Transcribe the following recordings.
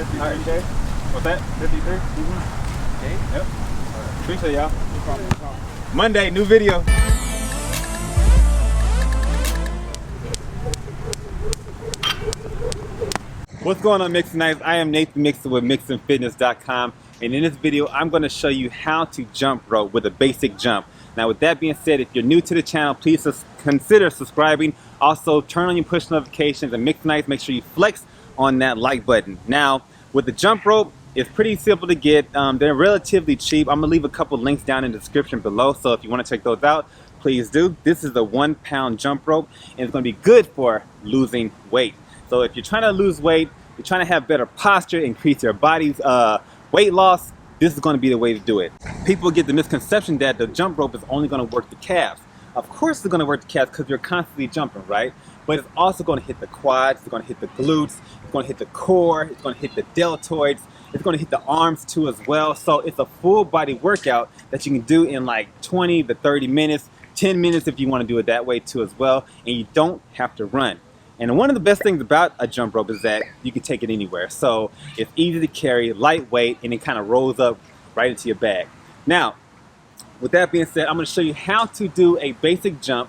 53. All right, Jay. What's that? 53? Okay. Yep. Appreciate y'all. No problem, no problem. Monday, new video. What's going on, Mixing Nights? I am Nathan Mixon with MixonFitness.com, and in this video I'm going to show you how to jump rope with a basic jump. Now with that being said, if you're new to the channel, please consider subscribing. Also turn on your push notifications, and Mixing Nights, make sure you flex on that like button. Now with the jump rope, it's pretty simple to get. They're relatively cheap. I'm going to leave a couple links down in the description below, so if you want to check those out, please do. This is a 1 pound jump rope, and it's going to be good for losing weight. So if you're trying to lose weight, you're trying to have better posture, increase your body's weight loss, this is going to be the way to do it. People get the misconception that the jump rope is only going to work the calves. Of course it's going to work the calves because you're constantly jumping, right? But it's also going to hit the quads, it's going to hit the glutes, it's going to hit the core, it's going to hit the deltoids, it's going to hit the arms too as well. So it's a full body workout that you can do in like 20 to 30 minutes, 10 minutes if you want to do it that way too as well, and you don't have to run. And one of the best things about a jump rope is that you can take it anywhere. So it's easy to carry, lightweight, and it kind of rolls up right into your bag. Now, with that being said, I'm going to show you how to do a basic jump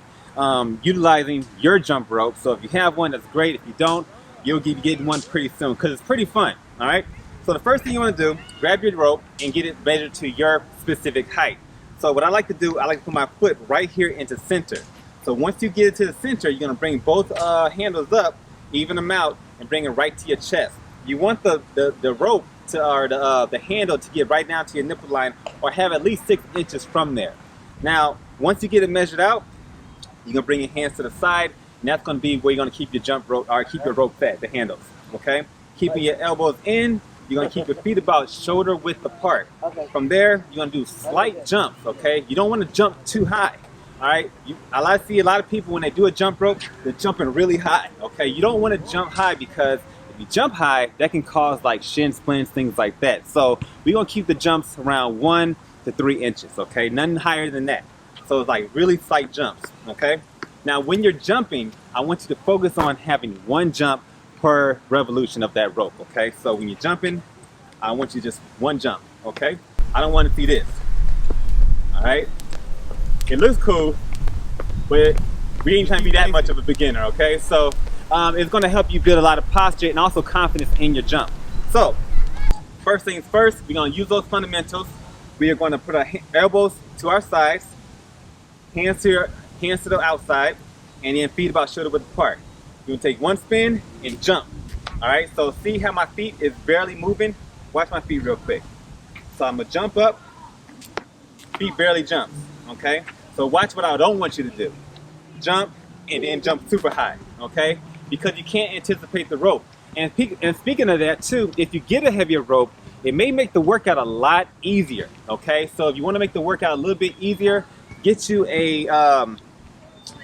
utilizing your jump rope. So if you have one, that's great. If you don't, you'll be getting one pretty soon because it's pretty fun. All right. So the first thing you want to do, grab your rope and get it measured to your specific height. So what I like to do, I like to put my foot right here into center. So once you get it to the center, you're going to bring both handles up, even them out, and bring it right to your chest. You want the rope to, or the handle to get right down to your nipple line, or have at least 6 inches from there. Now, once you get it measured out, you're going to bring your hands to the side, and that's going to be where you're going to keep your jump rope, or keep your rope fat, the handles. Okay? Keeping your elbows in, you're going to keep your feet about shoulder width apart. From there, you're going to do slight jumps. Okay? You don't want to jump too high. All right, I see a lot of people when they do a jump rope, they're jumping really high. Okay, you don't want to jump high because if you jump high, that can cause like shin splints, things like that. So we're gonna keep the jumps around 1 to 3 inches. Okay, nothing higher than that. So it's like really slight jumps. Okay, now when you're jumping, I want you to focus on having 1 jump per revolution of that rope. Okay, so when you're jumping, I want you just 1 jump. Okay, I don't want to see this. All right. It looks cool, but we ain't trying to be that much of a beginner, okay? So it's going to help you build a lot of posture and also confidence in your jump. So first things first, we're going to use those fundamentals. We are going to put our elbows to our sides, hands to the outside, and then feet about shoulder width apart. You're going to take 1 spin and jump. All right, so see how my feet is barely moving? Watch my feet real quick. So I'm going to jump up, feet barely jump, okay? So watch what I don't want you to do. Jump and then jump super high, okay? Because you can't anticipate the rope. And speaking of that too, if you get a heavier rope, it may make the workout a lot easier, okay? So if you want to make the workout a little bit easier, get you a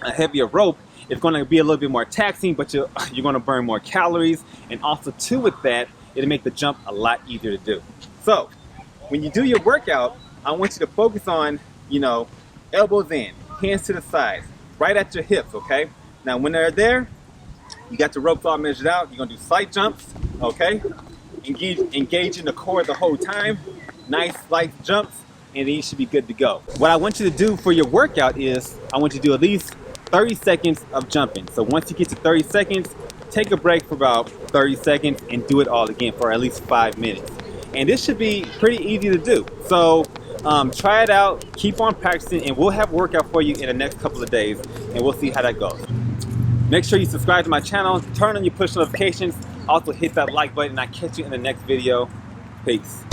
heavier rope. It's going to be a little bit more taxing, but you're going to burn more calories. And also too with that, it'll make the jump a lot easier to do. So when you do your workout, I want you to focus on, you know, elbows in, hands to the sides, right at your hips, okay? Now when they're there, you got your ropes all measured out. You're gonna do slight jumps, okay? Engage in the core the whole time. Nice slight jumps, and then you should be good to go. What I want you to do for your workout is, I want you to do at least 30 seconds of jumping. So once you get to 30 seconds, take a break for about 30 seconds and do it all again for at least 5 minutes. And this should be pretty easy to do. So try it out, keep on practicing, and we'll have a workout for you in the next couple of days, and we'll see how that goes. Make sure you subscribe to my channel, turn on your push notifications, also hit that like button, and I'll catch you in the next video. Peace.